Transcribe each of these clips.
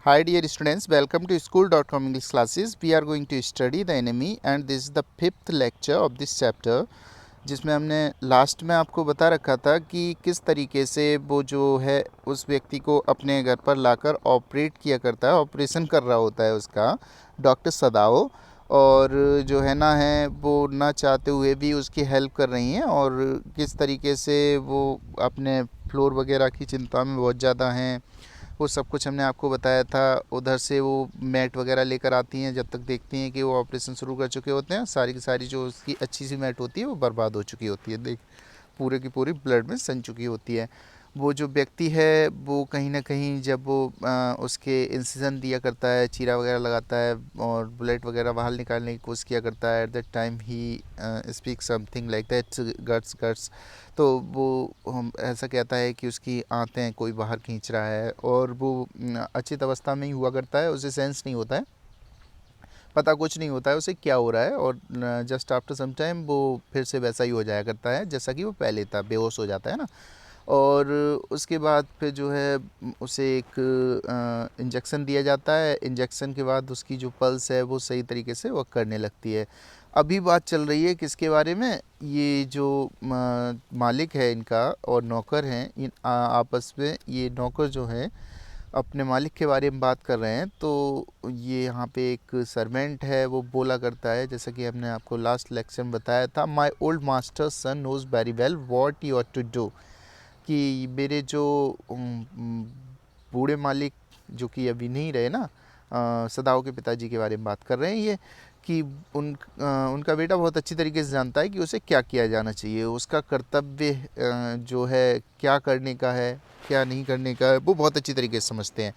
Hi dear students, welcome to school.com English classes. We are going to study the enemy and this is the fifth lecture of this chapter, जिसमें हमने last में आपको बता रखा था कि किस तरीके से वो जो है उस व्यक्ति को अपने घर पर लाकर ऑपरेट किया करता है, ऑपरेशन कर रहा होता है उसका डॉक्टर सदाओ, और जो है ना है वो ना चाहते हुए भी उसकी हेल्प कर रही हैं और किस तरीके से वो अपने फ्लोर वगैरह की चिंता में बहुत ज़्यादा हैं। वो सब कुछ हमने आपको बताया था। उधर से वो मैट वगैरह लेकर आती हैं, जब तक देखती हैं कि वो ऑपरेशन शुरू कर चुके होते हैं सारी की सारी जो उसकी अच्छी सी मैट होती है वो बर्बाद हो चुकी होती है, देख पूरे की पूरी ब्लड में सन चुकी होती है। वो जो व्यक्ति है वो कहीं ना कहीं जब वो उसके इंसिजन दिया करता है, चीरा वगैरह लगाता है और बुलेट वगैरह बाहर निकालने की कोशिश किया करता है, at that time he speak something like that guts guts. तो वो हम ऐसा कहता है कि उसकी आंतें कोई बाहर खींच रहा है और वो अचित अवस्था में ही हुआ करता है, उसे सेंस नहीं होता है, पता कुछ नहीं होता है उसे क्या हो रहा है, और जस्ट आफ्टर सम टाइम वो फिर से वैसा ही हो जाया करता है जैसा कि वो पहले था, बेहोश हो जाता है ना। और उसके बाद फिर जो है उसे एक इंजेक्शन दिया जाता है। इंजेक्शन के बाद उसकी जो पल्स है वो सही तरीके से वर्क करने लगती है। अभी बात चल रही है किसके बारे में, ये जो मालिक है इनका और नौकर हैं, इन आपस में ये नौकर जो है अपने मालिक के बारे में बात कर रहे हैं। तो ये यहाँ पे एक सर्वेंट है, वो बोला करता है जैसा कि हमने आपको लास्ट लेक्चर में बताया था, my old master son knows very well what you are to do, कि मेरे जो बूढ़े मालिक जो कि अभी नहीं रहे ना, सदाओं के पिताजी के बारे में बात कर रहे हैं ये, कि उनका बेटा बहुत अच्छी तरीके से जानता है कि उसे क्या किया जाना चाहिए, उसका कर्तव्य जो है क्या करने का है क्या नहीं करने का है वो बहुत अच्छी तरीके से समझते हैं।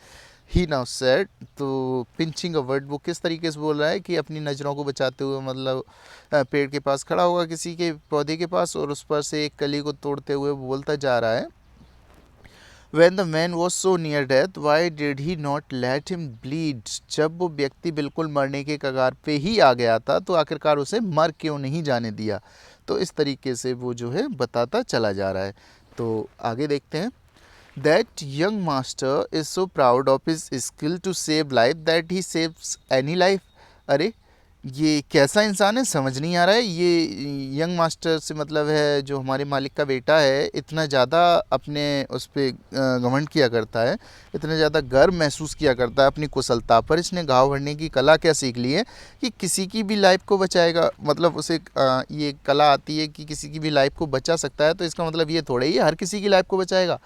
ही नाउ सेड, तो पिंचिंग अ वर्ड, वो किस तरीके से बोल रहा है कि अपनी नज़रों को बचाते हुए, मतलब पेड़ के पास खड़ा होगा किसी के पौधे के पास और उस पर से एक कली को तोड़ते हुए बोलता जा रहा है, When the man was so near death, why did he not let him bleed? जब वो व्यक्ति बिल्कुल मरने के कगार पे ही आ गया था तो आखिरकार उसे मर क्यों नहीं जाने दिया। तो इस तरीके से वो जो है बताता चला जा रहा है। तो आगे देखते हैं। That young master is so proud of his skill to save life that he saves any life. अरे ये कैसा इंसान है समझ नहीं आ रहा है। ये यंग मास्टर से मतलब है जो हमारे मालिक का बेटा है, इतना ज़्यादा अपने उस पर घमंड किया करता है, इतना ज़्यादा गर्व महसूस किया करता है अपनी कुशलता पर। इसने घाव भरने की कला क्या सीख ली है कि किसी की भी लाइफ को बचाएगा, मतलब उसे ये कला आती है कि किसी की भी लाइफ को बचा सकता है। तो इसका मतलब ये थोड़ा ही हर किसी की लाइफ को बचाएगा।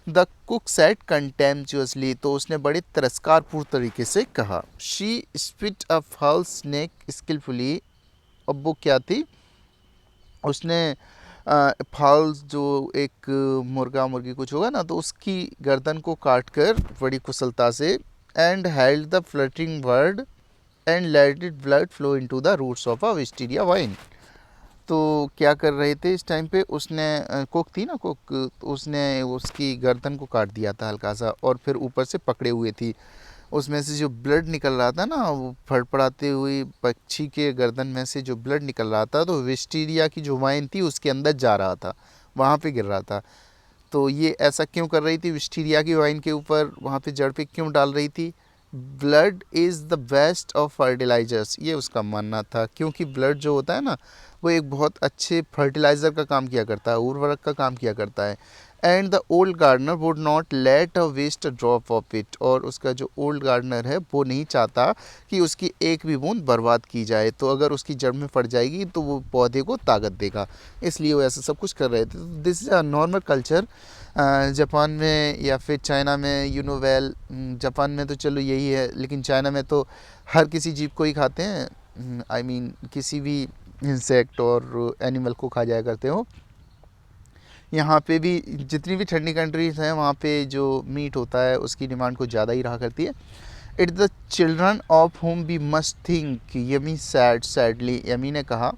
द कुक सेड कंटेम्पचुअसली, तो उसने बड़े तिरस्कारपूर्ण तरीके से कहा। She spit a foul snake skilfully, अब वो क्या थी, उसने फाउल जो एक मुर्गा मुर्गी कुछ होगा ना, तो उसकी गर्दन को काट कर बड़ी कुशलता से, and held the fluttering word and let it blood flow into the roots of a wisteria vine. तो क्या कर रहे थे इस टाइम पे, उसने कुक थी ना कुक, तो उसने उसकी गर्दन को काट दिया था हल्का सा और फिर ऊपर से पकड़े हुए थी। उसमें से जो ब्लड निकल रहा था ना, वो फड़फड़ाते हुए पक्षी के गर्दन में से जो ब्लड निकल रहा था, तो विस्टीरिया की जो वाइन थी उसके अंदर जा रहा था, वहाँ पे गिर रहा था। तो ये ऐसा क्यों कर रही थी, विस्टीरिया की वाइन के ऊपर वहाँ पे जड़ पे क्यों डाल रही थी। Blood is the best of fertilisers, ये उसका मानना था, क्योंकि ब्लड जो होता है ना वो एक बहुत अच्छे फर्टिलाइज़र का काम किया करता है, उर्वरक का काम किया करता है। And the old gardener would not let a waste a drop of it, और उसका जो ओल्ड गार्डनर है वो नहीं चाहता कि उसकी एक भी बूंद बर्बाद की जाए, तो अगर उसकी जड़ में पड़ जाएगी तो वो पौधे को ताकत देगा, इसलिए वो ऐसा सब कुछ कर रहे थे। तो this is a normal culture Japan में या फिर चाइना में, यू नो वेल। जापान में तो चलो यही है, लेकिन चाइना में तो हर किसी जीव को ही खाते हैं, आई मीन किसी भी इंसेक्ट और एनिमल को खा जाया करते हो। यहाँ पे भी जितनी भी ठंडी कंट्रीज हैं वहाँ पे जो मीट होता है उसकी डिमांड कुछ ज़्यादा ही रहा करती है। It's the children of home we must think, Yumi sadly, Yumi ने कहा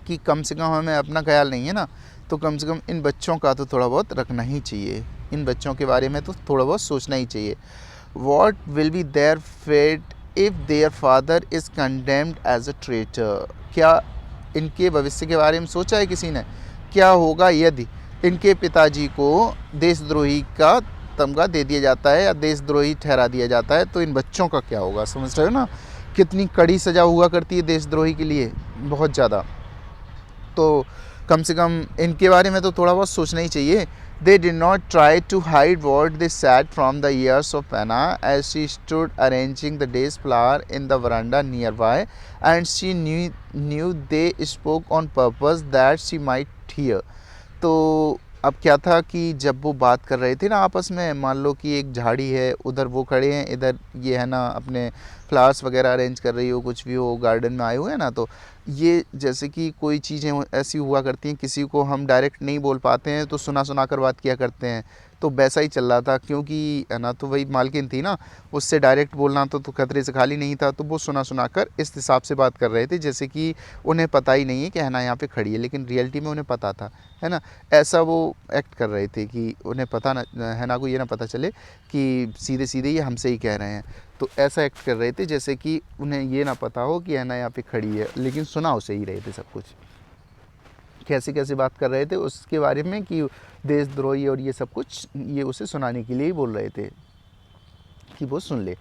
कि कम से कम हमें अपना ख्याल नहीं है ना, तो कम से कम इन बच्चों का तो थोड़ा बहुत रखना ही चाहिए, इन बच्चों के बारे में तो थोड़ा बहुत सोचना ही चाहिए। What will be their fate if their father is condemned as a traitor, क्या इनके भविष्य के बारे में सोचा है किसी ने, क्या होगा यदि इनके पिताजी को देशद्रोही का तमगा दे दिया जाता है या देशद्रोही ठहरा दिया जाता है, तो इन बच्चों का क्या होगा? समझ रहे हो ना कितनी कड़ी सज़ा हुआ करती है देशद्रोही के लिए, बहुत ज़्यादा। तो कम से कम इनके बारे में तो थोड़ा बहुत सोचना ही चाहिए। They did not try to hide what they said from the ears of Anna as she stood arranging the day's flower in the veranda nearby, and she knew they spoke on purpose that she might hear. तो अब क्या था कि जब वो बात कर रहे थे ना आपस में, मान लो कि एक झाड़ी है, उधर वो खड़े हैं, इधर ये है ना अपने फ्लावर्स वगैरह अरेंज कर रही हो, कुछ भी हो, गार्डन में आए हुए हैं ना, तो ये जैसे कि कोई चीज़ें ऐसी हुआ करती हैं, किसी को हम डायरेक्ट नहीं बोल पाते हैं तो सुना सुना कर बात किया करते हैं, तो वैसा ही चल रहा था। क्योंकि है ना, तो वही मालकिन थी ना, उससे डायरेक्ट बोलना तो खतरे से खाली नहीं था, तो वो सुना सुना कर इस हिसाब से बात कर रहे थे जैसे कि उन्हें पता ही नहीं है कि है ना यहाँ पे खड़ी है, लेकिन रियलिटी में उन्हें पता था, है ना। ऐसा वो एक्ट कर रहे थे कि उन्हें पता ना, है ना, को ये ना पता चले कि सीधे सीधे ये हमसे ही कह रहे हैं। तो ऐसा एक्ट कर रहे थे जैसे कि उन्हें ये ना पता हो कि है ना यहाँ पे खड़ी है, लेकिन सुना उसे ही रहे थे सब कुछ। कैसे कैसे बात कर रहे थे उसके बारे में कि देशद्रोही और ये सब कुछ, ये उसे सुनाने के लिए ही बोल रहे थे कि वो सुन ले।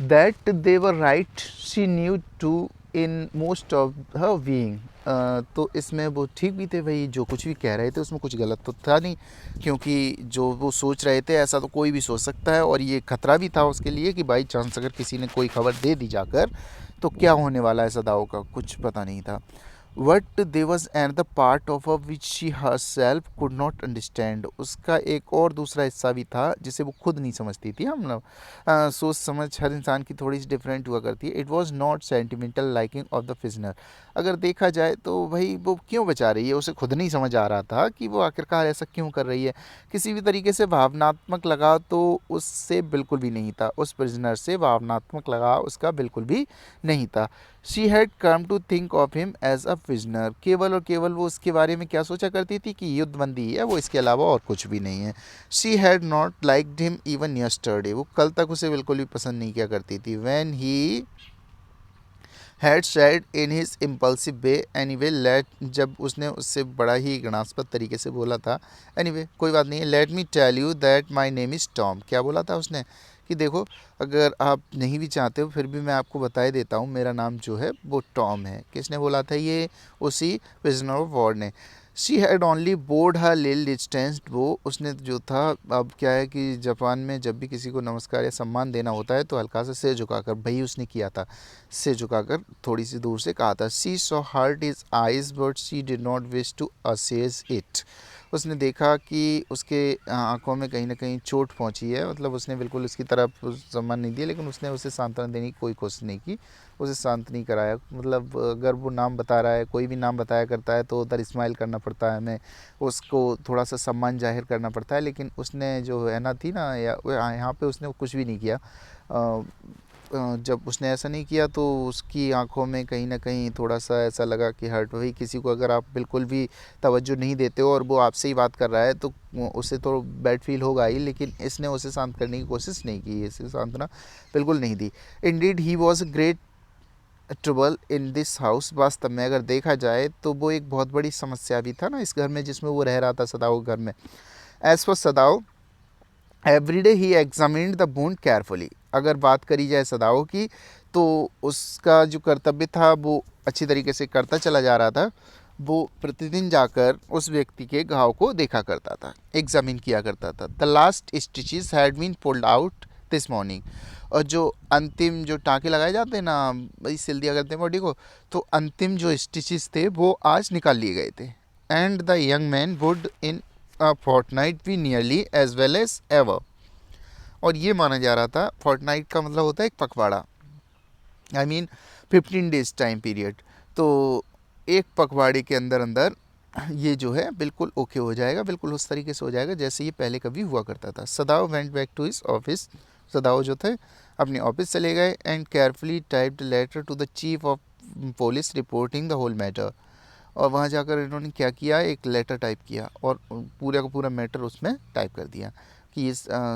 That they were right she knew too in most of her being. तो इसमें वो ठीक भी थे भाई, जो कुछ भी कह रहे थे उसमें कुछ गलत तो था नहीं, क्योंकि जो वो सोच रहे थे ऐसा तो कोई भी सोच सकता है, और ये खतरा भी था उसके लिए कि बाई चांस अगर किसी ने कोई खबर दे दी जाकर तो क्या होने वाला है सदाओं का, कुछ पता नहीं था। What there was another part of her which she herself could not understand. उसका एक और दूसरा हिस्सा भी था जिसे वो खुद नहीं समझती थी। हम लोग सोच समझ हर इंसान की थोड़ी सी डिफरेंट हुआ करती है। It was not sentimental liking of the prisoner. अगर देखा जाए तो भाई वो क्यों बचा रही है, उसे खुद नहीं समझ आ रहा था कि वो आखिरकार ऐसा क्यों कर रही है। किसी भी तरीके से भावनात्मक लगाव तो उससे बिल्कुल भी नहीं था, उस प्रिजनर से भावनात्मक लगाव उसका बिल्कुल भी नहीं था। She had come to think of him as a prisoner. केवल और केवल वो उसके बारे में क्या सोचा करती थी कि युद्धबंदी है, वो इसके अलावा और कुछ भी नहीं है। She had not liked him even yesterday. वो कल तक उसे बिल्कुल भी पसंद नहीं किया करती थी। When he had said in his impulsive way anyway late, जब उसने उससे बड़ा ही घृणास्पद तरीके से बोला था। एनीवे कोई बात नहीं है। Let me tell you that my name is Tom. क्या बोला था उसने कि देखो अगर आप नहीं भी चाहते हो फिर भी मैं आपको बता ही देता हूँ, मेरा नाम जो है वो टॉम है। किसने बोला था ये? उसी प्रिजनर ऑफ वॉर ने। शी हैड ओनली बोर्ड हर लिल डिस्टेंस। वो उसने जो था, अब क्या है कि जापान में जब भी किसी को नमस्कार या सम्मान देना होता है तो हल्का सा सिर झुकाकर, भाई उसने किया था, सिर झुकाकर थोड़ी सी दूर से कहा था। She saw hurt his eyes but she did not wish to assess it. उसने देखा कि उसके आंखों में कहीं ना कहीं चोट पहुंची है, मतलब उसने बिल्कुल उसकी तरफ सम्मान नहीं दिया, लेकिन उसने उसे सांत्वना देने की कोई कोशिश नहीं की, उसे शांत नहीं कराया। मतलब अगर वो नाम बता रहा है, कोई भी नाम बताया करता है तो उधर स्माइल करना पड़ता है हमें, उसको थोड़ा सा सम्मान जाहिर करना पड़ता है, लेकिन उसने जो है ना थी ना, या यहाँ पे उसने कुछ भी नहीं किया। जब उसने ऐसा नहीं किया तो उसकी आंखों में कहीं ना कहीं थोड़ा सा ऐसा लगा कि हर्ट हुई। किसी को अगर आप बिल्कुल भी तवज्जो नहीं देते हो और वो आपसे ही बात कर रहा है तो उसे तो बैड फील होगा ही, लेकिन इसने उसे शांत करने की कोशिश नहीं की, इसे सांत्वना बिल्कुल नहीं दी। Indeed he was a great trouble in this house. वास्तव में अगर देखा जाए तो वो एक बहुत बड़ी समस्या भी था ना इस घर में जिसमें वो रह रहा था, सदाओ घर में। As for Sadao every day he examined the wound carefully. अगर बात करी जाए सदाओ की तो उसका जो कर्तव्य था वो अच्छी तरीके से करता चला जा रहा था। वो प्रतिदिन जाकर उस व्यक्ति के घाव को देखा करता था, एग्जामिन किया करता था। The last stitches had been pulled out this morning. और जो अंतिम जो टाँके लगाए जाते हैं ना, भाई सिल दिया करते हैं बॉडी को, तो अंतिम जो स्टिचेस थे वो आज निकाल लिए गए थे। And the young man would in a fortnight be nearly as well as ever. और ये माना जा रहा था, फोर्टनाइट का मतलब होता है एक पखवाड़ा, I mean 15 days time period. तो एक पखवाड़े के अंदर अंदर ये जो है बिल्कुल ओके हो जाएगा, बिल्कुल उस तरीके से हो जाएगा जैसे ये पहले कभी हुआ करता था। Sadao went back to his office. Sadao जो थे अपने ऑफिस चले गए and carefully typed letter to the chief of police reporting the whole matter. और वहाँ जाकर इन्होंने क्या किया, एक लेटर टाइप किया और पूरा का पूरा मैटर उसमें टाइप कर दिया कि ये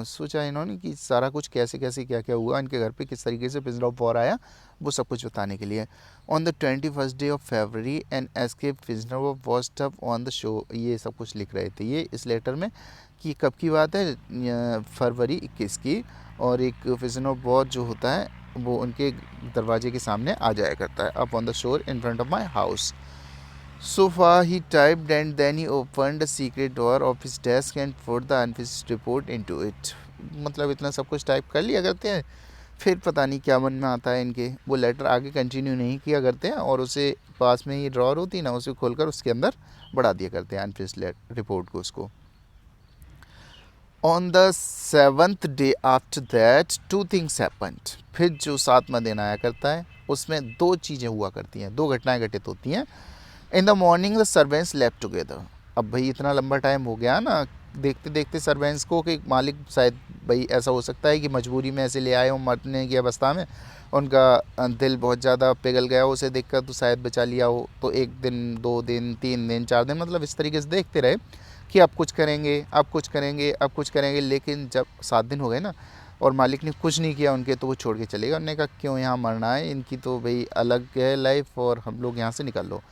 सोचा इन्होंने कि सारा कुछ कैसे कैसे क्या क्या हुआ इनके घर पे, किस तरीके से प्रिजनर ऑफ वॉर आया, वो सब कुछ बताने के लिए। On the 21st day of February an escape prisoner of war stuff on the show, ये सब कुछ लिख रहे थे ये इस लेटर में कि कब की बात है, फरवरी 21 की, और एक प्रिजनर ऑफ वॉर जो होता है वो उनके दरवाजे के सामने आ जाया करता है, up on the shore in front of my house. So far he typed and then he opened a secret drawer of his desk and put the unfinished report into it. मतलब इतना सब कुछ टाइप कर लिया करते हैं, फिर पता नहीं क्या मन में आता है इनके, वो लेटर आगे कंटिन्यू नहीं किया करते हैं और उसे पास में ही ड्रॉर होती है ना, उसे खोलकर उसके अंदर बढ़ा दिया करते हैं अनफिनिश्ड रिपोर्ट को उसको। On the 7th day after that 2 things happened, फिर जो 7वां दिन आया करता है उसमें 2 चीज़ें हुआ करती हैं, 2 घटनाएं घटित होती हैं। In the morning the servants left together, अब भाई इतना लंबा टाइम हो गया ना देखते देखते सर्वेंट्स को कि मालिक शायद भाई ऐसा हो सकता है कि मजबूरी में ऐसे ले आए हो मरने की अवस्था में, उनका दिल बहुत ज़्यादा पिघल गया हो उसे देखकर, तो शायद बचा लिया हो। तो 1 दिन 2 दिन 3 दिन 4 दिन मतलब इस तरीके से देखते रहे कि अब कुछ करेंगे अब कुछ करेंगे अब कुछ करेंगे, लेकिन जब 7 दिन हो गए ना और मालिक ने कुछ नहीं किया उनके, तो वो छोड़ के चले गए। उन्होंने कहा क्यों यहाँ मरना है, इनकी तो भाई अलग है लाइफ और हम लोग यहाँ से निकल लो।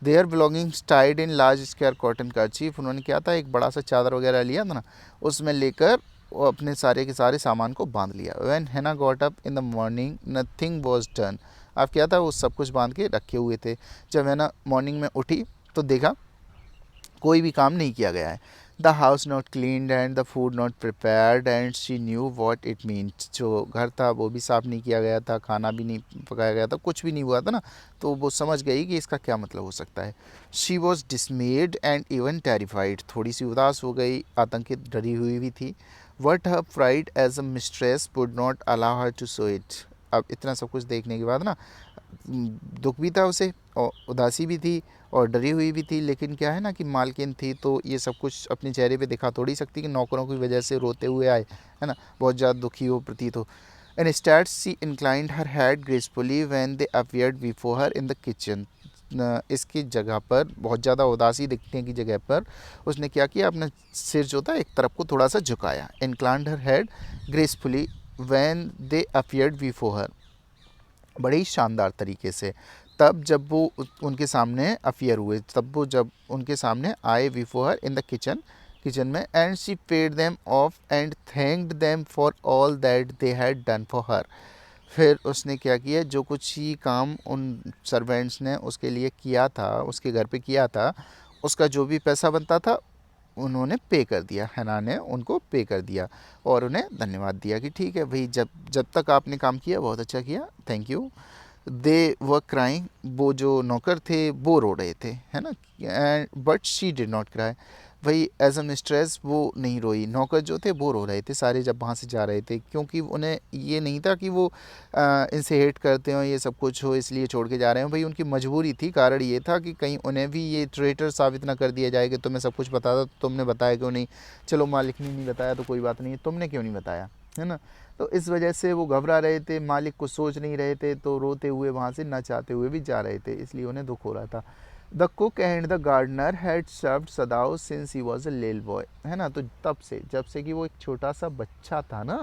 Their belongings tied in large square cotton kerchief, उन्होंने क्या था एक बड़ा सा चादर वगैरह लिया था ना, उसमें लेकर वो अपने सारे के सारे सामान को बांध लिया। व्हेन हैना got up in the morning nothing was done, अब क्या था वो सब कुछ बांध के रखे हुए थे। जब हैना मॉर्निंग में उठी तो देखा कोई भी काम नहीं किया गया है। The house not cleaned and the food not prepared and she knew what it means, जो घर था वो भी साफ़ नहीं किया गया था, खाना भी नहीं पकाया गया था, कुछ भी नहीं हुआ था ना, तो वो समझ गई कि इसका क्या मतलब हो सकता है। She was डिसमेड and even terrified, थोड़ी सी उदास हो गई, आतंकित डरी हुई भी थी। But her pride as a mistress would not allow her to show it, अब इतना सब कुछ देखने के बाद ना दुख भी था उसे और उदासी भी थी और डरी हुई भी थी, लेकिन क्या है ना कि मालकिन थी तो ये सब कुछ अपने चेहरे पे दिखा थोड़ी सकती कि नौकरों की वजह से रोते हुए आए, है ना, बहुत ज़्यादा दुखी हो प्रतीत हो। And start she inclined her head gracefully when they appeared before her in the kitchen, इसकी जगह पर बहुत ज़्यादा उदासी दिखने की जगह पर उसने क्या किया, अपना सिर जो था एक तरफ को थोड़ा सा झुकाया। Inclined her head gracefully when they appeared before her, बड़े ही शानदार तरीके से, तब जब वो उनके सामने अफियर हुए, तब वो जब उनके सामने आए before her in the kitchen में। And she paid them off and thanked them for all that they had done for her, फिर उसने क्या किया, जो कुछ ही काम उन सर्वेंट्स ने उसके लिए किया था, उसके घर पे किया था, उसका जो भी पैसा बनता था उन्होंने पे कर दिया, हैना ने उनको पे कर दिया और उन्हें धन्यवाद दिया कि ठीक है भाई जब जब तक आपने काम किया बहुत अच्छा किया, thank you. They were crying, वो जो नौकर थे वो रो रहे थे, है ना, and but she did not cry, भाई एज अ मिस्ट्रेस वो नहीं रोई, नौकर जो थे वो रो रहे थे सारे जब वहाँ से जा रहे थे, क्योंकि उन्हें ये नहीं था कि वो इनसे हेट करते हो ये सब कुछ हो इसलिए छोड़ के जा रहे हो, भाई उनकी मजबूरी थी, कारण ये था कि कहीं उन्हें भी ये ट्रेटर साबित ना कर दिया जाए कि तुम्हें सब कुछ पता था तो तुमने बताया क्यों नहीं, चलो मालिक ने नहीं बताया तो कोई बात नहीं, तुमने क्यों नहीं बताया, है ना। तो इस वजह से वो घबरा रहे थे, मालिक को सोच नहीं रहे थे, तो रोते हुए वहाँ से ना चाहते हुए भी जा रहे थे, इसलिए उन्हें दुख हो रहा था। The cook and the gardener had served Sadao since he was a little boy, है ना, तो तब से जब से कि वो एक छोटा सा बच्चा था ना,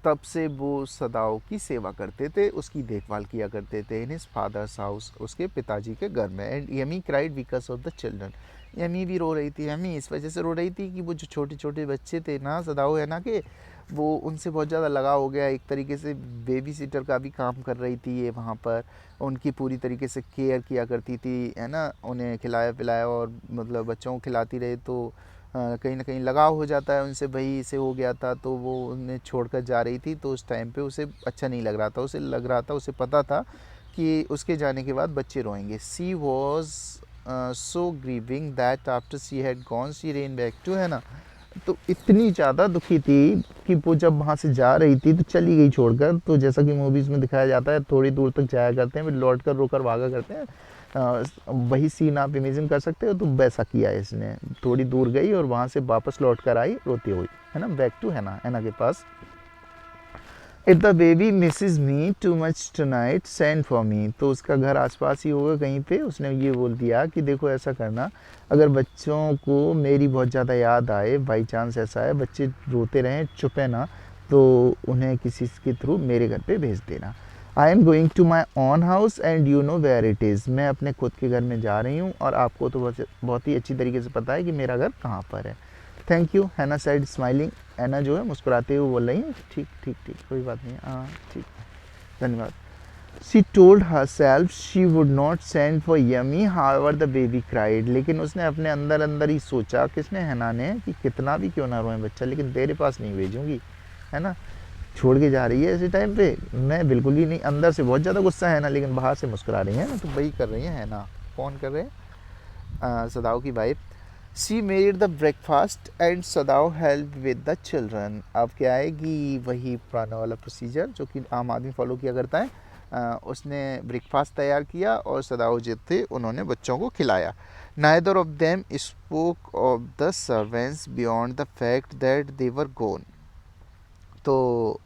तब से वो सदाओ की सेवा करते थे, उसकी देखभाल किया करते थे इन हिज फादर्स हाउस, उसके पिताजी के घर में। And yummy cried because of the children, yummy भी रो रही थी, यमी इस वजह से रो रही थी कि वो जो छोटे छोटे बच्चे थे ना सदाओ, है ना, कि वो उनसे बहुत ज़्यादा लगाव हो गया, एक तरीके से बेबी सीटर का भी काम कर रही थी ये वहाँ पर, उनकी पूरी तरीके से केयर किया करती थी, है ना, उन्हें खिलाया पिलाया और मतलब बच्चों को खिलाती रहे, तो कहीं ना कहीं लगाव हो जाता है उनसे, भाई से हो गया था तो वो उन्हें छोड़कर जा रही थी, तो उस टाइम पे उसे अच्छा नहीं लग रहा था, उसे लग रहा था, उसे पता था कि उसके जाने के बाद बच्चे रोएंगे। She was so grieving that after she had gone she ran back to, है ना, तो इतनी ज़्यादा दुखी थी कि वो जब वहाँ से जा रही थी तो चली गई छोड़कर, तो जैसा कि मूवीज़ में दिखाया जाता है थोड़ी दूर तक जाया करते हैं फिर लौट कर रोकर भागा करते हैं, वही सीन आप इमेजिन कर सकते हो, तो वैसा किया है इसने, थोड़ी दूर गई और वहाँ से वापस लौट कर आई रोती हुई, है ना, बैक टू हैना, हैना के पास। If the baby misses me too much tonight send for me, तो उसका घर आसपास ही होगा कहीं पे, उसने ये बोल दिया कि देखो ऐसा करना, अगर बच्चों को मेरी बहुत ज़्यादा याद आए, बाई चांस ऐसा है बच्चे रोते रहें चुपे ना, तो उन्हें किसी के थ्रू मेरे घर पे भेज देना। I am going to my own house and you know where it is, मैं अपने खुद के घर में जा रही हूँ और आपको तो बहुत ही अच्छी तरीके से पता है कि मेरा घर कहाँ पर है। थैंक यू, हैना साइड स्माइलिंग, हैना जो है मुस्कुराते हुए बोल रही है ठीक ठीक ठीक कोई बात नहीं, हाँ ठीक, धन्यवाद। She told her self she would not send for yummy, however the baby cried, लेकिन उसने अपने अंदर अंदर ही सोचा, किसने, हैना ने, कि कितना भी क्यों ना रोए बच्चा, लेकिन तेरे पास नहीं भेजूंगी, है ना, छोड़ के जा रही है ऐसे टाइम पे, मैं बिल्कुल भी नहीं, अंदर से बहुत ज़्यादा गुस्सा है ना, लेकिन बाहर से मुस्कुरा रही है ना, तो वही कर रही है ना, कौन कर रहे हैं, सदाओ की wife. She made the breakfast and Sadao help with the children, अब क्या है कि वही पुराना वाला प्रोसीजर जो कि आम आदमी फॉलो किया करता है, उसने ब्रेकफास्ट तैयार किया और सदाओ जो थे उन्होंने बच्चों को खिलाया। Neither of them spoke of the servants beyond the fact that they were gone, तो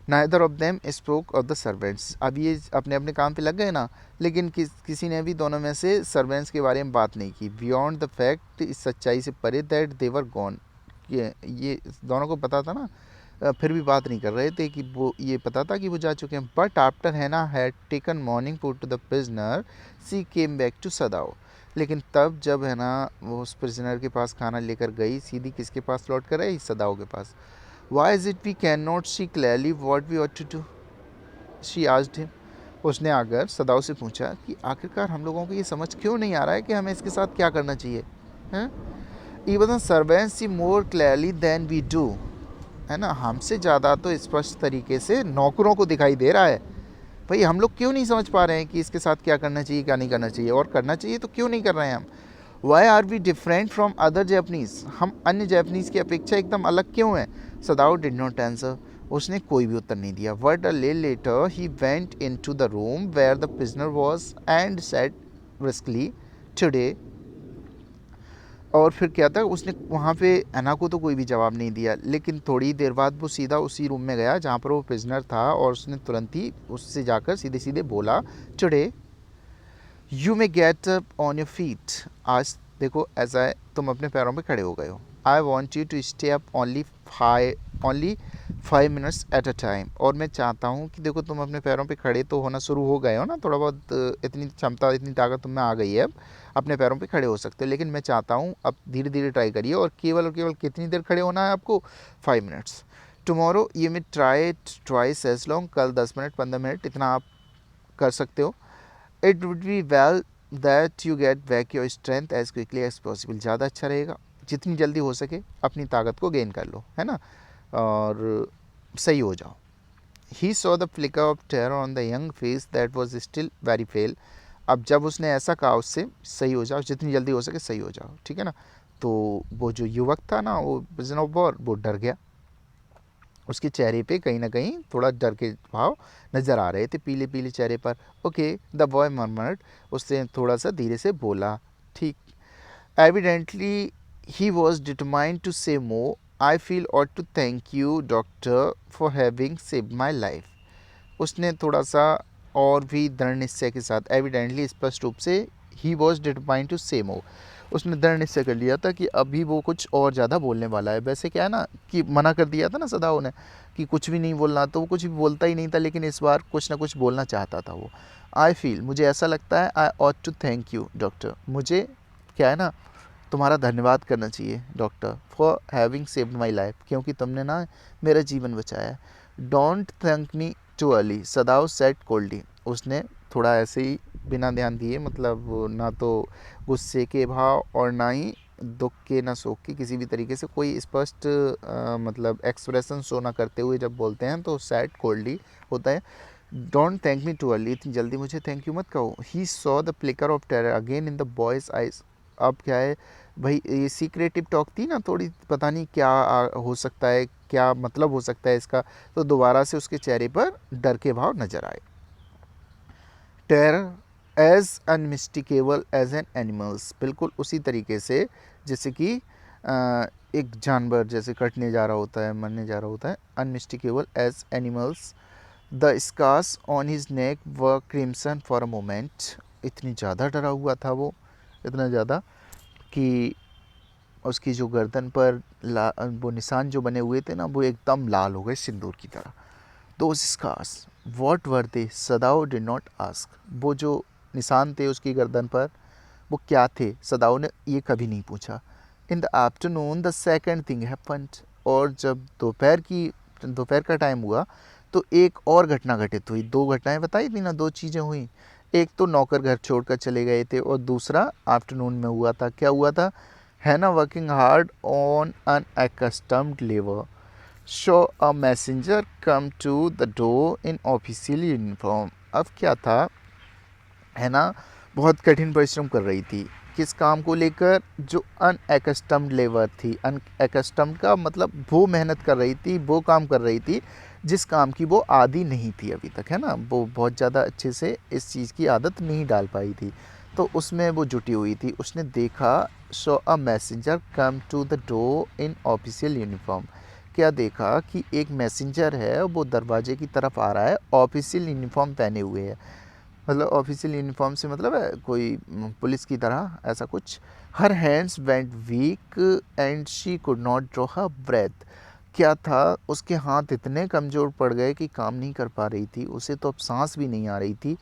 neither of them spoke of the servants, अब ये अपने अपने काम पे लग गए ना, लेकिन किसी ने भी दोनों में से सर्वेंट्स के बारे में बात नहीं की। बियॉन्ड द फैक्ट, इस सच्चाई से परे, दैट दे वर गॉन, ये दोनों को पता था ना, फिर भी बात नहीं कर रहे थे कि वो, ये पता था कि वो जा चुके हैं। But after Hana had taken morning food to the prisoner she came back to Sadao, लेकिन तब जब है ना वो उस प्रिजनर के पास खाना लेकर गई, सीधी किसके पास लौट कर आई, सदाओ के पास। Why is it we cannot see clearly what we ought to do? She asked him. उसने आकर सदाओ से पूछा कि आखिरकार हम लोगों को ये समझ क्यों नहीं आ रहा है कि हमें इसके साथ क्या करना चाहिए, हैं? Even the servants see more clearly than we do, है ना, हमसे ज़्यादा तो स्पष्ट तरीके से नौकरों को दिखाई दे रहा है। भाई हम लोग क्यों नहीं समझ पा रहे हैं कि इसके साथ क्या करना चाहिए क्या नहीं करना चाहिए, और करना चाहिए तो क्यों नहीं कर रहे हैं हम। Why are we different from other Japanese, हम अन्य जैपनीज़ की अपेक्षा एकदम अलग क्यों हैं। सदाओ डिड नॉट आंसर, उसने कोई भी उत्तर नहीं दिया। But a little later he went into the room where the prisoner was and said briskly today, और फिर क्या था, उसने वहाँ पे ऐना को तो कोई भी जवाब नहीं दिया, लेकिन थोड़ी देर बाद वो सीधा उसी रूम में गया जहाँ पर वो प्रिजनर था, और उसने तुरंत ही उससे जाकर सीधे सीधे बोला, today you may get up on your feet, आज देखो ऐसा है तुम अपने पैरों पे खड़े हो गए हो। I want you to stay up only 5 minutes at a time, और मैं चाहता हूँ कि देखो तुम अपने पैरों पे खड़े तो होना शुरू हो गए हो ना, थोड़ा बहुत इतनी क्षमता इतनी ताकत तुम में आ गई है, अब अपने पैरों पे खड़े हो सकते हो, लेकिन मैं चाहता हूँ अब धीरे धीरे ट्राई करिए, और केवल कितनी देर खड़े होना है आपको, 5 minutes. Tomorrow you may try twice as long, कल 10 मिनट 15 मिनट इतना आप कर सकते हो। It would be well that you get back your strength as quickly as possible, ज़्यादा अच्छा रहेगा जितनी जल्दी हो सके अपनी ताकत को गेन कर लो, है ना, और सही हो जाओ। He saw the flicker of terror on the young face that was still very pale, अब जब उसने ऐसा कहा उससे, सही हो जाओ जितनी जल्दी हो सके सही हो जाओ, ठीक है ना, तो वो जो युवक था ना, वो प्रिजनर ऑफ वॉर, वो डर गया, उसके चेहरे पे कहीं ना कहीं थोड़ा डर के भाव नज़र आ रहे थे पीले पीले चेहरे पर। ओके, द बॉय मर्मर्ड, उसने थोड़ा सा धीरे से बोला, ठीक, evidently he was determined to say more, I feel ought to thank you doctor for having saved my life, उसने थोड़ा सा और भी दृढ़ निश्चय के साथ, एविडेंटली स्पष्ट रूप से, ही वॉज डिटरमाइंड टू से मोर, उसने दृढ़ निश्चय कर लिया था कि अभी वो कुछ और ज़्यादा बोलने वाला है। वैसे क्या है ना कि मना कर दिया था ना सदाओ ने कि कुछ भी नहीं बोलना, तो वो कुछ भी बोलता ही नहीं था, लेकिन इस बार कुछ ना कुछ बोलना चाहता था वो। आई फील, मुझे ऐसा लगता है, I ought to thank you doctor, मुझे क्या है ना तुम्हारा धन्यवाद करना चाहिए doctor, for having saved my life, क्योंकि तुमने ना मेरा जीवन बचाया। Don't thank me too early, Sadao said coldly, उसने थोड़ा ऐसे ही बिना ध्यान दिए, मतलब ना तो गुस्से के भाव और ना ही दुख के ना शोक के, किसी भी तरीके से कोई स्पष्ट मतलब एक्सप्रेशन शो ना करते हुए जब बोलते हैं तो सैड कोल्डली होता है। Don't thank me too early, इतनी जल्दी मुझे थैंक यू मत कहो। He saw the flicker of terror again in the boy's eyes, अब क्या है भाई, ये सीक्रेटिव टॉक थी ना थोड़ी, पता नहीं क्या हो सकता है, क्या मतलब हो सकता है इसका, तो दोबारा से उसके चेहरे पर डर के भाव नजर आए। Terror as unmistakable as an animal's, बिल्कुल उसी तरीके से जैसे कि एक जानवर जैसे कटने जा रहा होता है, मरने जा रहा होता है। Unmistakable as animals, the scars on his neck were crimson for a moment. इतनी ज़्यादा डरा हुआ था वो, इतना ज़्यादा कि उसकी जो गर्दन पर वो निशान जो बने हुए थे ना, वो एकदम लाल हो गए सिंदूर की तरह। Those scars what were they, Sadao did not ask. वो जो निशान थे उसकी गर्दन पर, वो क्या थे, सदाओ ने ये कभी नहीं पूछा। In the afternoon the second thing happened. और जब दोपहर का टाइम हुआ तो एक और घटना घटित हुई। दो घटनाएं बताई थी ना, दो चीज़ें हुई। एक तो नौकर घर छोड़कर चले गए थे और दूसरा आफ्टरनून में हुआ था। क्या हुआ था? Hana working hard on unaccustomed labour saw a messenger come to the door in official uniform. अब क्या था, हैना बहुत कठिन परिश्रम कर रही थी। किस काम को लेकर? जो अनएकस्टम्ड लेबर थी। अनएकस्टम्ड का मतलब वो मेहनत कर रही थी, वो काम कर रही थी जिस काम की वो आदी नहीं थी अभी तक, है ना। वो बहुत ज़्यादा अच्छे से इस चीज़ की आदत नहीं डाल पाई थी, तो उसमें वो जुटी हुई थी। उसने देखा, saw a messenger come to the door in official uniform. क्या देखा कि एक मैसेंजर है, वो दरवाजे की तरफ आ रहा है, ऑफिशियल यूनिफॉर्म पहने हुए है। मतलब ऑफिशियल यूनिफॉर्म से मतलब है कोई पुलिस की तरह, ऐसा कुछ। Her hands went weak and she could not draw her breath. क्या था, उसके हाथ इतने कमज़ोर पड़ गए कि काम नहीं कर पा रही थी, उसे तो अब सांस भी नहीं आ रही थी।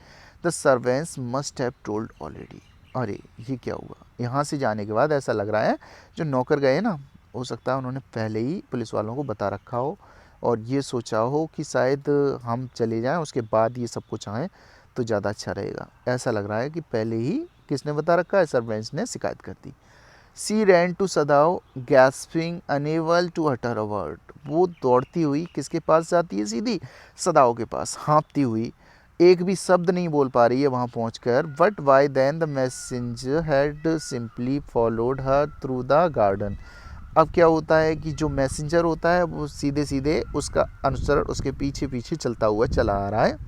The servants must have told already. अरे ये क्या हुआ? यहाँ से जाने के बाद ऐसा लग रहा है जो नौकर गए ना, हो सकता है उन्होंने पहले ही पुलिस वालों को बता रखा हो और ये सोचा हो कि शायद हम चले जाएं उसके बाद ये सब कुछ आएँ तो ज़्यादा अच्छा रहेगा। ऐसा लग रहा है कि पहले ही किसने बता रखा है, सर्वेंट्स ने शिकायत कर दी। She ran to Sadao gasping unable to utter a word. वो दौड़ती हुई किसके पास जाती है? सीधी सदाओ के पास, हाँफती हुई, एक भी शब्द नहीं बोल पा रही है वहाँ पहुँचकर। But why then the messenger had simply followed her through the garden. अब क्या होता है कि जो मैसेंजर होता है वो सीधे सीधे उसका अनुसरण, उसके पीछे पीछे चलता हुआ चला आ रहा है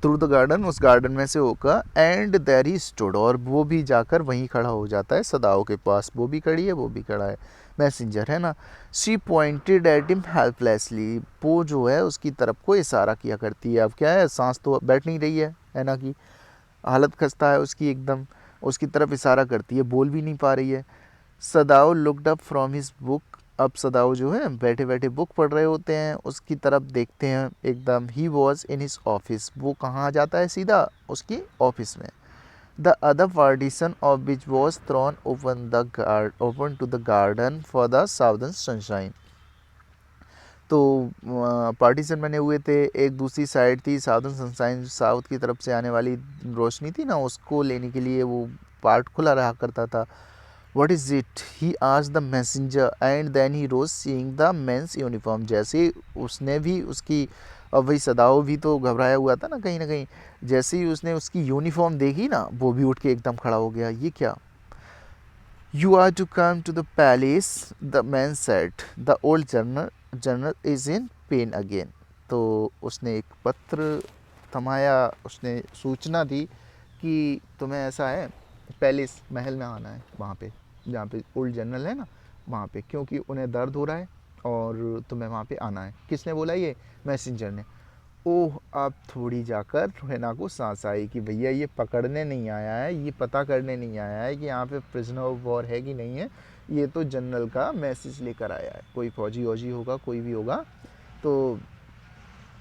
थ्रू द गार्डन, उस गार्डन में से होकर। एंड देयर ही स्टूड, और वो भी जाकर वहीं खड़ा हो जाता है सदाओ के पास। वो भी खड़ी है, वो भी खड़ा है, मैसेंजर है ना। She pointed at him helplessly. वो जो है उसकी तरफ को इशारा किया करती है। अब क्या है, सांस तो बैठ नहीं रही है ना, कि हालत खस्ता है उसकी एकदम। उसकी तरफ इशारा करती है, बोल भी नहीं पा रही है। Sadao looked up from his book. अब सदाओ जो है बैठे बैठे बुक पढ़ रहे होते हैं, उसकी तरफ देखते हैं एकदम। He was in his office. वो कहाँ जाता है? सीधा उसकी ऑफिस में। The other partition of which was thrown open to the garden for the southern sunshine. तो पार्टीशन बने हुए थे, एक दूसरी साइड थी साउदर्न सनशाइन, साउथ की तरफ से आने वाली रोशनी थी ना, उसको लेने के लिए वो पार्ट खुला रहा करता था। What is it? He asked the messenger and then he rose seeing the men's uniform. जैसे उसने भी उसकी, अब वही सदाओ भी तो घबराया हुआ था ना कहीं, जैसे ही उसने उसकी यूनिफॉर्म देखी ना, वो भी उठ के एकदम खड़ा हो गया। ये क्या? You are to come to the palace, the man said. The old general is in pain again. तो उसने एक पत्र थमाया, उसने सूचना दी कि तुम्हें ऐसा है, पैलेस महल में आना है, वहाँ पे जहाँ पे ओल्ड जनरल है ना, वहाँ पे, क्योंकि उन्हें दर्द हो रहा है और तुम्हें वहाँ पे आना है। किसने बोला? ये मैसेंजर ने। ओह, अब थोड़ी जाकर हैना को सांस आई कि भैया ये पकड़ने नहीं आया है, ये पता करने नहीं आया है कि यहाँ पे प्रिजनर ऑफ वॉर है कि नहीं है, ये तो जनरल का मैसेज लेकर आया है। कोई फौजी वौजी होगा, कोई भी होगा, तो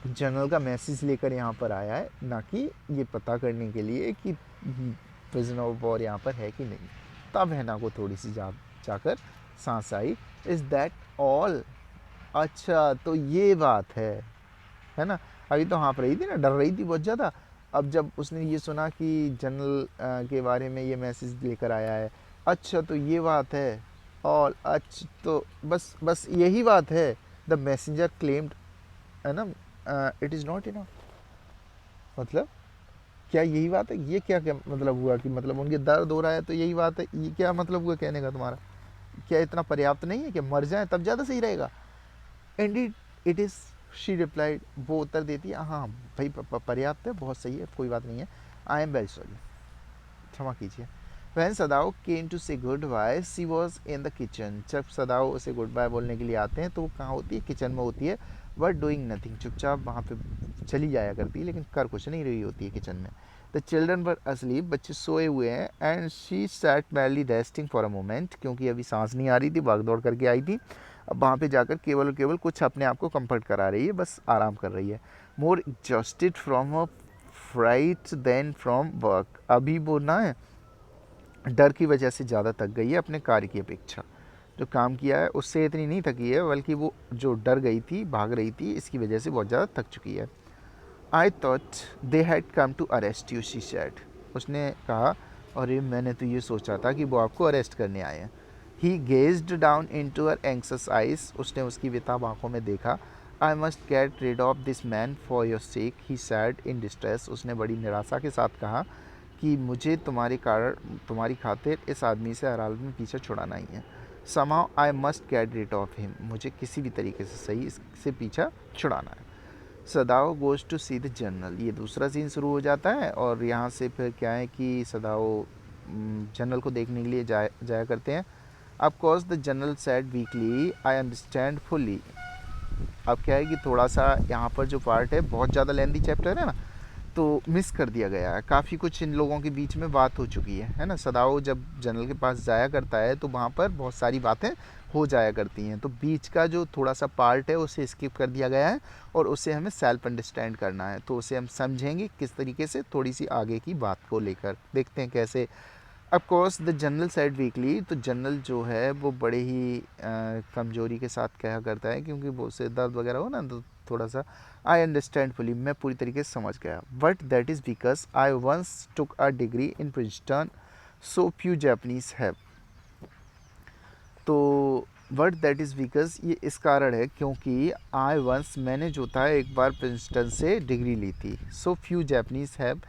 जनरल का मैसेज लेकर यहाँ पर आया है, ना कि ये पता करने के लिए कि प्रिजनर ऑफ वॉर यहाँ पर है कि नहीं। तब हैना को थोड़ी सी जाकर सांस आई। Is that all? अच्छा, तो ये बात है ना। अभी तो हाँफ रही थी ना, डर रही थी बहुत ज़्यादा। अब जब उसने ये सुना कि जनरल के बारे में ये मैसेज लेकर आया है, अच्छा तो ये बात है, और अच्छा तो बस बस यही बात है। द मैसेंजर क्लेम्ड, है ना, इट इज़ नॉट इनफ। मतलब क्या यही बात है? ये क्या क्या मतलब हुआ कि मतलब उनके दर्द हो रहा है तो यही बात है? ये क्या मतलब हुआ कहने का तुम्हारा? क्या इतना पर्याप्त नहीं है कि मर जाए तब ज़्यादा सही रहेगा? Indeed it is, she replied. वो उत्तर देती है, हाँ भाई पर्याप्त है, बहुत सही है, कोई बात नहीं है। आई एम वेरी सॉरी, क्षमा कीजिए। When Sadao came to say goodbye she was in the kitchen. जब सदाओ उसे गुड बाय बोलने के लिए आते हैं तो वो कहाँ होती है, किचन में होती है, बट डूइंग नथिंग, चुपचाप वहाँ पे चली जाया करती है, लेकिन कर कुछ नहीं रही होती है किचन में। द चिल्ड्रन वर असलीप, बच्चे सोए हुए हैं, and she set merely resting for a moment, क्योंकि अभी सांस नहीं आ रही थी, भाग दौड़ करके आई थी, अब वहाँ पे जाकर केवल और केवल कुछ अपने आप को कंफर्ट करा रही है, बस आराम कर रही है। More exhausted from a fright than from work, अभी वो ना है डर की वजह से ज़्यादा थक गई है अपने कार्य की अपेक्षा। जो काम किया है उससे इतनी नहीं थकी है, बल्कि वो जो डर गई थी, भाग रही थी, इसकी वजह से बहुत ज़्यादा थक चुकी है। I thought they had come to arrest you, she said, उसने कहा, अरे मैंने तो ये सोचा था कि वो आपको अरेस्ट करने आए हैं। He gazed down into her anxious eyes, उसने उसकी बेताब आंखों में देखा। I must get rid of this man for your sake, he said in distress, उसने बड़ी निराशा के साथ कहा कि मुझे तुम्हारे कारण, तुम्हारी खातिर इस आदमी से हर हाल में पीछे छुड़ाना ही है। समाउ I must get rid of him, मुझे किसी भी तरीके से सही इससे पीछा छुड़ाना है। Sadao goes to see the general, ये दूसरा सीन शुरू हो जाता है, और यहाँ से फिर क्या है कि सदाओ जनरल को देखने के लिए जाया करते हैं। अब course the general said weekly, I understand fully, अब क्या है कि थोड़ा सा यहाँ पर जो पार्ट है, बहुत ज़्यादा लेंदी चैप्टर है ना, तो मिस कर दिया गया है, काफ़ी कुछ इन लोगों के बीच में बात हो चुकी है ना। सदाओ जब जनरल के पास जाया करता है तो वहाँ पर बहुत सारी बातें हो जाया करती हैं, तो बीच का जो थोड़ा सा पार्ट है उसे स्किप कर दिया गया है, और उसे हमें सेल्फ अंडरस्टैंड करना है, तो उसे हम समझेंगे किस तरीके से, थोड़ी सी आगे की बात को लेकर देखते हैं कैसे। Of course the general said weekly, तो जनरल जो है वो बड़े ही कमजोरी के साथ कहा करता है, क्योंकि वो से दर्द वगैरह हो ना, तो थोड़ा सा, आई अंडरस्टैंड फुली, मैं पूरी तरीके से समझ गया, but that is because I once took a degree in Princeton, so few Japanese have, तो बट दैट इज़ बिकॉज ये इस कारण है क्योंकि आई वंस, मैंने जो था एक बार प्रिंसटन से डिग्री ली थी, सो फ्यू जापनीज हैव,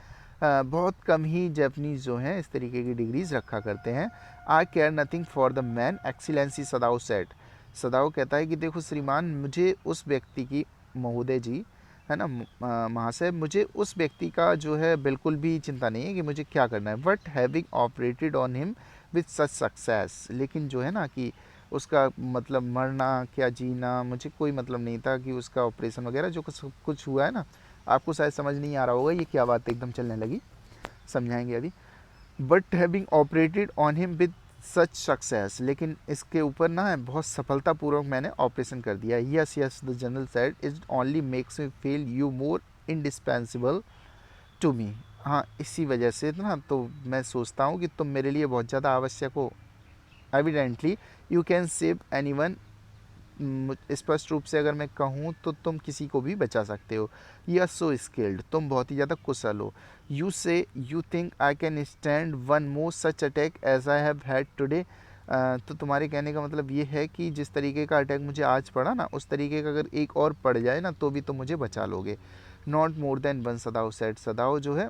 बहुत कम ही जापनीज जो हैं इस तरीके की डिग्रीज रखा करते हैं। I care nothing for the man excellency, Sadao said, Sadao कहता है कि देखो श्रीमान, मुझे उस व्यक्ति की, महोदय जी है ना, महाशय, मुझे उस व्यक्ति का जो है बिल्कुल भी चिंता नहीं है कि मुझे क्या करना है, but having operated on him with such success, लेकिन जो है ना कि उसका मतलब मरना क्या जीना, मुझे कोई मतलब नहीं था कि उसका ऑपरेशन वगैरह जो कुछ कुछ हुआ है ना, आपको शायद समझ नहीं आ रहा होगा ये क्या बात एकदम चलने लगी, समझाएंगे अभी। But having operated on him with such success, लेकिन इसके ऊपर ना बहुत सफलतापूर्वक मैंने ऑपरेशन कर दिया। Yes yes, the general said, it only makes me feel you more indispensable to me, हाँ इसी वजह से ना तो मैं सोचता हूँ कि तुम मेरे लिए बहुत ज़्यादा आवश्यक हो। Evidently you can save any one, स्पष्ट रूप से अगर मैं कहूँ तो तुम किसी को भी बचा सकते हो। यू आर सो स्किल्ड, तुम बहुत ही ज़्यादा कुशल हो। You say you think I can stand one more such attack as I have had today, तो तुम्हारे कहने का मतलब ये है कि जिस तरीके का अटैक मुझे आज पड़ा ना, उस तरीके का अगर एक और पड़ जाए ना तो भी तुम मुझे बचा लोगे। Not more than one, Sadao said, Sadao जो है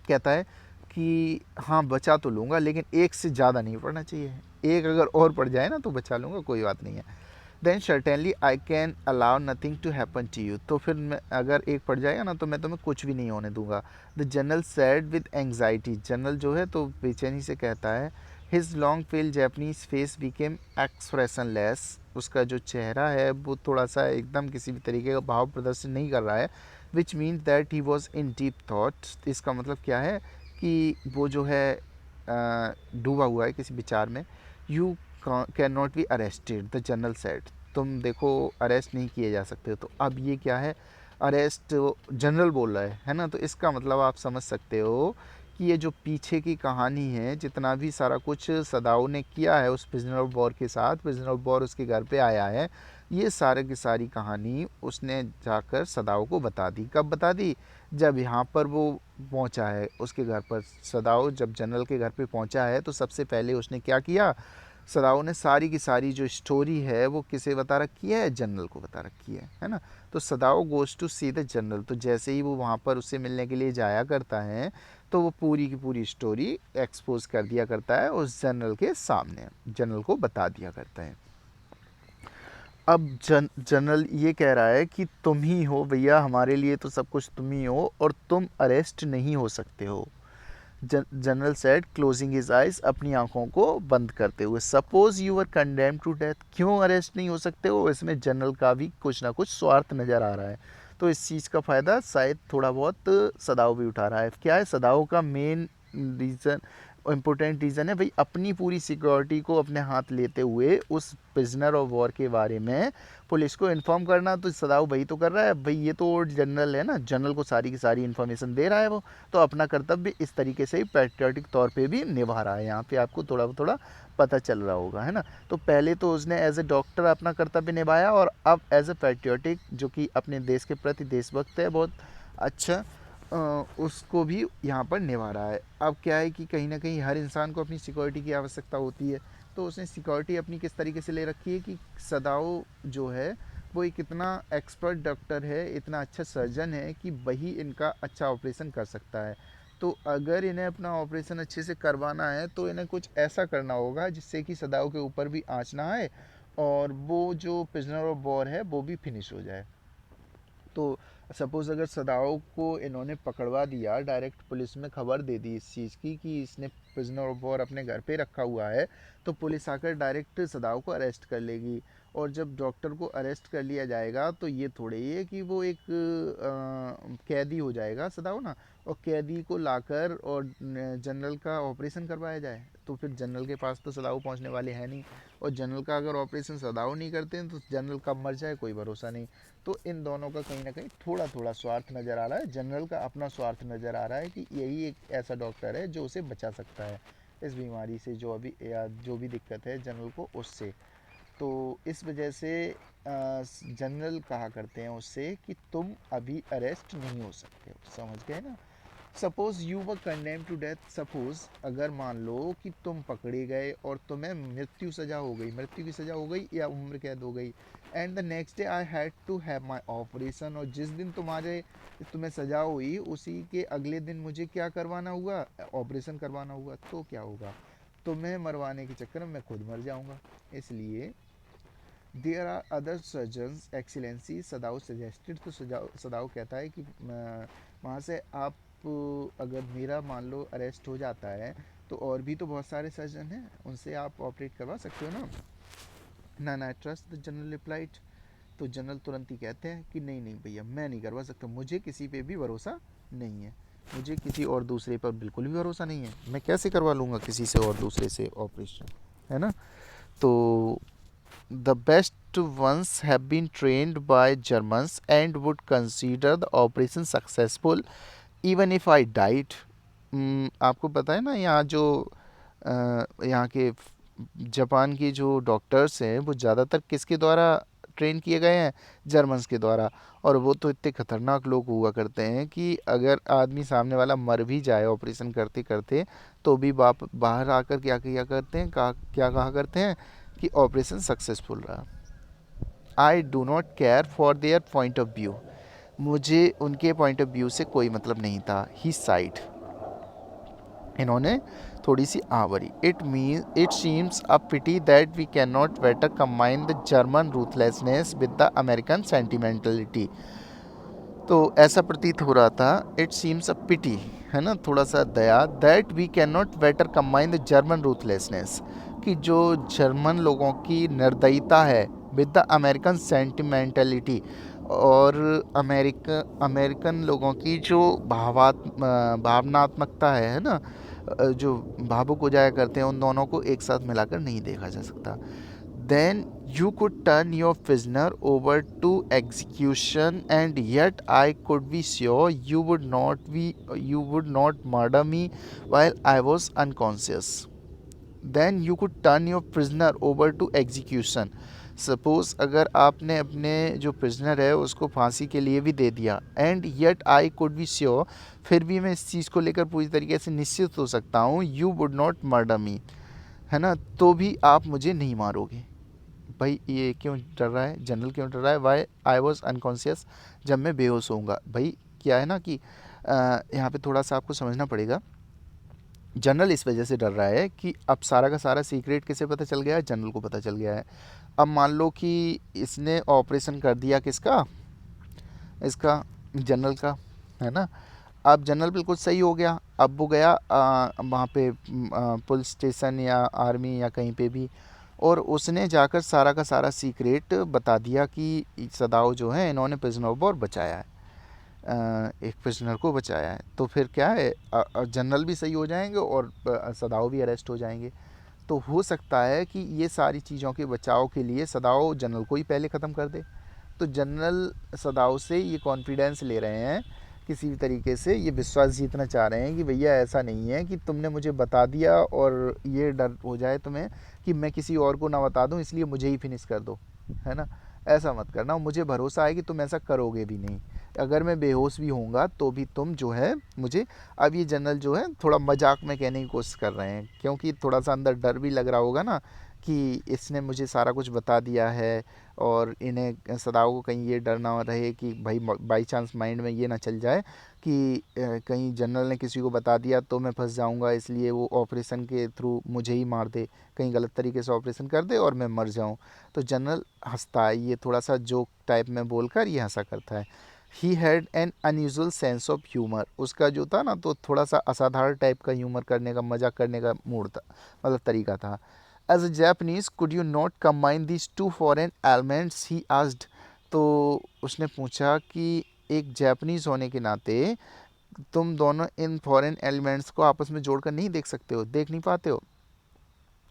कहता है कि हाँ बचा तो लूँगा, लेकिन एक से ज़्यादा नहीं पड़ना चाहिए, एक अगर और पड़ जाए ना तो बचा लूँगा, कोई बात नहीं है। Then certainly I can allow nothing to happen to you, तो फिर मैं अगर एक पड़ जाएगा ना तो मैं तुम्हें कुछ भी नहीं होने दूंगा। The general said with anxiety, general जो है तो बेचैनी से कहता है। His long pale Japanese face became expressionless, उसका जो चेहरा है वो थोड़ा सा एकदम किसी भी तरीके का भाव प्रदर्शन नहीं कर रहा है, which mean that he was in deep thought, इसका मतलब क्या है कि वो जो है डूबा हुआ है किसी विचार में। You can not be arrested, the general said, तुम देखो अरेस्ट नहीं किए जा सकते। तो अब ये क्या है, अरेस्ट जनरल बोल रहा है ना, तो इसका मतलब आप समझ सकते हो कि ये जो पीछे की कहानी है, जितना भी सारा कुछ सदाओ ने किया है उस प्रिजनर ऑफ वॉर के साथ, प्रिजनर ऑफ वॉर उसके घर पे आया है, ये सारे की सारी कहानी उसने जाकर सदाओ को बता दी। कब बता दी, जब यहाँ पर वो पहुँचा है उसके घर पर। सदाओ जब जनरल के घर पे पहुँचा है तो सबसे पहले उसने क्या किया, सदाओ ने सारी की सारी जो स्टोरी है वो किसे बता रखी है, जनरल को बता रखी है ना। तो Sadao goes to see the general, तो जैसे ही वो वहाँ पर उससे मिलने के लिए जाया करता है तो वो पूरी की पूरी स्टोरी एक्सपोज कर दिया करता है उस जनरल के सामने, जनरल को बता दिया करता है। अब जनरल ये कह रहा है कि तुम ही हो भैया, हमारे लिए तो सब कुछ तुम ही हो, और तुम अरेस्ट नहीं हो सकते हो। General said closing his eyes, अपनी आंखों को बंद करते हुए। Suppose you are condemned to death, क्यों अरेस्ट नहीं हो सकते हो? इसमें जनरल का भी कुछ ना कुछ स्वार्थ नज़र आ रहा है, तो इस चीज़ का फ़ायदा शायद थोड़ा बहुत सदाओ भी उठा रहा है। क्या है सदाओ का मेन रीज़न, इम्पोर्टेंट रीज़न है भाई अपनी पूरी सिक्योरिटी को अपने हाथ लेते हुए उस प्रिजनर ऑफ वॉर के बारे में पुलिस को इन्फॉर्म करना। तो सदाओ वही तो कर रहा है भाई, ये तो जनरल है ना, जनरल को सारी की सारी इन्फॉर्मेशन दे रहा है वो, तो अपना कर्तव्य इस तरीके से ही पैट्रियोटिक तौर पे भी निभा रहा है। यहाँ पे आपको थोड़ा थोड़ा पता चल रहा होगा, है ना। तो पहले तो उसने एज ए डॉक्टर अपना कर्तव्य निभाया, और अब एज ए पैट्रियोटिक, जो कि अपने देश के प्रति देशभक्त है बहुत अच्छा, उसको भी यहाँ पर निभा रहा है। अब क्या है कि कहीं ना कहीं हर इंसान को अपनी सिक्योरिटी की आवश्यकता होती है, तो उसने सिक्योरिटी अपनी किस तरीके से ले रखी है कि सदाओ जो है वो एक इतना एक्सपर्ट डॉक्टर है, इतना अच्छा सर्जन है कि वही इनका अच्छा ऑपरेशन कर सकता है। तो अगर इन्हें अपना ऑपरेशन अच्छे से करवाना है तो इन्हें कुछ ऐसा करना होगा जिससे कि सदाओ के ऊपर भी आँच ना आए, और वो जो प्रिजनर ऑफ वॉर है वो भी फिनिश हो जाए। तो सपोज़ अगर सदाओ को इन्होंने पकड़वा दिया, डायरेक्ट पुलिस में खबर दे दी इस चीज़ की कि इसने प्रिजनर ऑफ वॉर अपने घर पे रखा हुआ है, तो पुलिस आकर डायरेक्ट सदाओ को अरेस्ट कर लेगी। और जब डॉक्टर को अरेस्ट कर लिया जाएगा तो ये थोड़े ही है कि वो एक कैदी हो जाएगा सदाओ ना, और कैदी को लाकर और जनरल का ऑपरेशन करवाया जाए, तो फिर जनरल के पास तो सदाओ पहुंचने वाले हैं नहीं, और जनरल का अगर ऑपरेशन सदाओ नहीं करते हैं तो जनरल कब मर जाए कोई भरोसा नहीं। तो इन दोनों का कहीं ना कहीं थोड़ा थोड़ा स्वार्थ नज़र आ रहा है। जनरल का अपना स्वार्थ नज़र आ रहा है कि यही एक ऐसा डॉक्टर है जो उसे बचा सकता है इस बीमारी से, जो अभी या जो भी दिक्कत है जनरल को उससे। तो इस वजह से जनरल कहा करते हैं उससे कि तुम अभी अरेस्ट नहीं हो सकते हो, समझ गए ना। Suppose you were condemn to death, suppose अगर मान लो कि तुम पकड़े गए और तुम्हें मृत्यु सजा हो गई, मृत्यु की सजा हो गई या उम्र कैद हो गई, and the next day I had to have my operation, और जिस दिन तुम्हें सजा हुई उसी के अगले दिन मुझे क्या करवाना हुआ, ऑपरेशन करवाना हुआ, तो क्या होगा? तुम्हें मरवाने के चक्कर में मैं खुद मर जाऊंगा। इसलिए there are other surgeons excellency, Sadao suggested, तो सदाओ कहता है कि वहाँ से आप अगर मेरा मान लो अरेस्ट हो जाता है तो और भी तो बहुत सारे सर्जन हैं, उनसे आप ऑपरेट करवा सकते हो ना। ना ना ट्रस्ट द जनरल रिप्लाइड, तो जनरल तुरंत ही कहते हैं कि नहीं नहीं भैया मैं नहीं करवा सकता, मुझे किसी पे भी भरोसा नहीं है, मुझे किसी और दूसरे पर बिल्कुल भी भरोसा नहीं है, मैं कैसे करवा लूँगा किसी से और दूसरे से ऑपरेशन, है ना। तो the best ones have been trained by Germans and would consider the operation successful even if I died। आपको पता है ना यहाँ जो यहाँ के जापान के जो डॉक्टर्स हैं वो ज़्यादातर किसके द्वारा ट्रेन किए गए हैं? जर्मन्स के द्वारा। और वो तो इतने खतरनाक लोग हुआ करते हैं कि अगर आदमी सामने वाला मर भी जाए ऑपरेशन करते करते तो भी बाहर आकर क्या क्या करते हैं, क्या कहा करते हैं कि ऑपरेशन सक्सेसफुल रहा। I do not care for their point of view, मुझे उनके पॉइंट ऑफ व्यू से कोई मतलब नहीं था। ही साइड, इन्होंने थोड़ी सी आवरी। It seems a pity that we can not better combine the German ruthlessness with the American sentimentality. तो ऐसा प्रतीत हो रहा था, इट सीम्स अ पिटी, है ना, थोड़ा सा दया, that we can not better combine the German ruthlessness, कि जो जर्मन लोगों की निर्दयता है विद द अमेरिकन सेंटिमेंटलिटी, और अमेरिकन लोगों की जो भावनात्मकता है ना, जो भावुक हो जाया करते हैं, उन दोनों को एक साथ मिलाकर नहीं देखा जा सकता। Then you could turn your prisoner over to execution, and yet I could be sure you would not murder me while I was unconscious. Then you could turn your prisoner over to execution. Suppose अगर आपने अपने जो prisoner है उसको फांसी के लिए भी दे दिया, and yet I could be sure, फिर भी मैं इस चीज़ को लेकर पूरी तरीके से निश्चित हो सकता हूँ, यू वुड नॉट मर्डर मी, है ना, तो भी आप मुझे नहीं मारोगे। भाई ये क्यों डर रहा है, जनरल क्यों डर रहा है? वाई आई वॉज अनकॉन्शियस, जब मैं बेहोश होऊंगा। भाई क्या है ना कि यहाँ पे थोड़ा सा आपको समझना पड़ेगा। जनरल इस वजह से डर रहा है कि अब सारा का सारा सीक्रेट किसे पता चल गया है? जनरल को पता चल गया है। अब मान लो कि इसने ऑपरेशन कर दिया किसका, इसका जनरल का, है ना, अब जनरल बिल्कुल सही हो गया। अब वो गया वहाँ पे पुलिस स्टेशन या आर्मी या कहीं पे भी, और उसने जाकर सारा का सारा सीक्रेट बता दिया कि सदाओ जो है इन्होंने प्रिजनर ऑफ वॉर बचाया है, एक प्रिजनर को बचाया है। तो फिर क्या है, जनरल भी सही हो जाएंगे और सदाओ भी अरेस्ट हो जाएंगे। तो हो सकता है कि ये सारी चीज़ों के बचाव के लिए सदाओ जनरल को ही पहले ख़त्म कर दे। तो जनरल सदाओ से ये कॉन्फिडेंस ले रहे हैं, किसी भी तरीके से ये विश्वास जीतना चाह रहे हैं कि भैया ऐसा नहीं है कि तुमने मुझे बता दिया और ये डर हो जाए तुम्हें कि मैं किसी और को ना बता दूं, इसलिए मुझे ही फिनिश कर दो, है ना। ऐसा मत करना, मुझे भरोसा है कि तुम ऐसा करोगे भी नहीं। अगर मैं बेहोश भी होऊंगा तो भी तुम जो है मुझे। अब ये जनरल जो है थोड़ा मजाक में कहने की कोशिश कर रहे हैं, क्योंकि थोड़ा सा अंदर डर भी लग रहा होगा ना कि इसने मुझे सारा कुछ बता दिया है, और इन्हें सदाओ को कहीं ये डर ना रहे कि भाई बाई चांस माइंड में ये ना चल जाए कि कहीं जनरल ने किसी को बता दिया तो मैं फंस जाऊंगा, इसलिए वो ऑपरेशन के थ्रू मुझे ही मार दे, कहीं गलत तरीके से ऑपरेशन कर दे और मैं मर जाऊं। तो जनरल हंसता है, ये थोड़ा सा जोक टाइप में बोलकर ये हंसा करता है। He had an unusual sense of humour, उसका जो था ना तो थोड़ा सा असाधारण टाइप का ह्यूमर करने का, मजाक करने का मूड था, मतलब तरीका था। As a Japanese could you not combine these two foreign elements, he asked. तो उसने पूछा कि एक जैपनीज होने के नाते तुम दोनों इन फॉरेन एलिमेंट्स को आपस में जोड़कर नहीं देख सकते हो, देख नहीं पाते हो,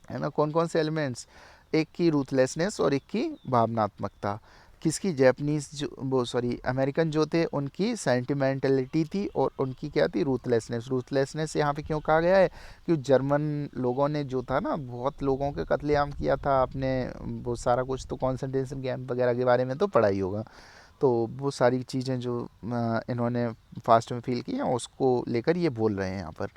है ना। कौन कौन से एलिमेंट्स, एक की रूथलेसनेस और एक की भावनात्मकता। किसकी, जैपनीज जो वो सॉरी अमेरिकन जो थे उनकी सेंटिमेंटलिटी थी, और उनकी क्या थी, रूथलेसनेस। रूथलेसनेस यहाँ पे क्यों कहा गया है, कि जर्मन लोगों ने जो था ना बहुत लोगों के कत्लेआम किया था, आपने वो सारा कुछ तो कॉन्सेंट्रेशन कैंप वगैरह के बारे में तो पढ़ा ही होगा। तो वो सारी चीज़ें जो इन्होंने फास्ट में फील की हैं उसको लेकर ये बोल रहे हैं यहाँ पर।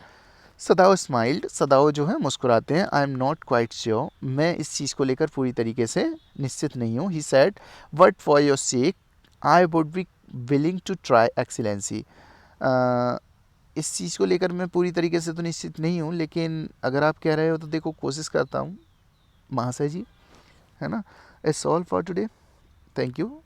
सदाओ स्माइल्ड, सदाओ जो है मुस्कुराते हैं। I am not quite sure, मैं इस चीज़ को लेकर पूरी तरीके से निश्चित नहीं हूँ। He said, but for your sake I would be willing to try excellency. इस चीज़ को लेकर मैं पूरी तरीके से तो निश्चित नहीं हूँ, लेकिन अगर आप कह रहे हो तो देखो कोशिश करता हूँ महाशय जी, है ना। It's all for today, thank you.